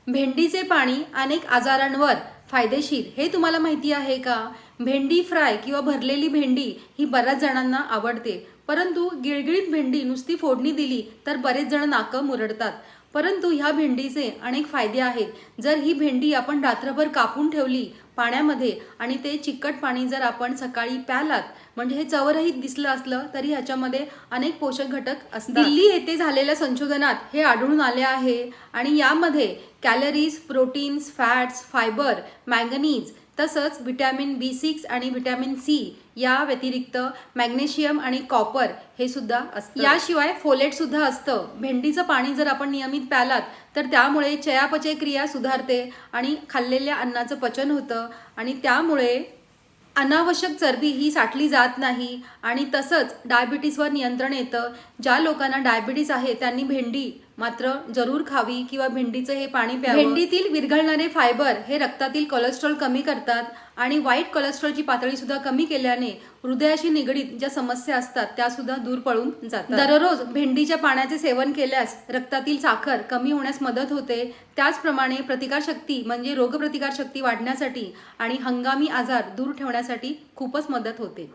भेंडीचे पाणी अनेक आजारांवर फायदेशीर हे तुम्हाला माहिती आहे का? भेंडी फ्राय किंवा भरलेली भेंडी ही बऱ्याच जणांना आवडते, परंतु गिळगिळीत भेंडी नुसती फोडणी दिली तर बरेच जण नाकं मुरडतात. परंतु ह्या भेंडीचे अनेक फायदे आहेत. जर ही भेंडी आपण रात्रभर कापून ठेवली पाण्यामध्ये आणि ते चिकट पाणी जर आपण सकाळी प्यालात, म्हणजे हे चवरहित दिसलं असलं तरी ह्याच्यामध्ये अनेक पोषक घटक असतात. दिल्ली येथे झालेल्या संशोधनात हे आढळून आले आहे आणि यामध्ये calories, proteins, fats, fibre, manganese तसंच व्हिटॅमिन B6 आणि व्हिटॅमिन C या व्यतिरिक्त मॅग्नेशियम आणि कॉपर हे सुद्धा असतं. याशिवाय फोलेट सुद्धा असतं. भेंडीचं पाणी जर आपण नियमित प्यालात तर त्यामुळे चयापचय क्रिया सुधारते आणि खाल्लेल्या अन्नाचं पचन होतं आणि त्यामुळे अनावश्यक चरबी ही साठली जात नाही आणि तसंच डायबिटीसवर नियंत्रण येतं. ज्या लोकांना डायबिटीस आहे त्यांनी भेंडी मात्र जरूर खावी किंवा भेंडीचं हे पाणी प्यावं. भेंडीतील विरघळणारे फायबर हे रक्तातील कोलेस्ट्रॉल कमी करतात आणि वाईट कोलेस्ट्रॉलची पातळी सुद्धा कमी केल्याने हृदयाशी निगडीत ज्या समस्या असतात त्या सुद्धा दूर पळून जातात. दररोज भेंडीच्या पाण्याचे सेवन केल्यास रक्तातील साखर कमी होण्यास मदत होते. त्याचप्रमाणे प्रतिकारशक्ती म्हणजे रोगप्रतिकारशक्ती वाढण्यासाठी आणि हंगामी आजार दूर ठेवण्यासाठी खूपच मदत होते.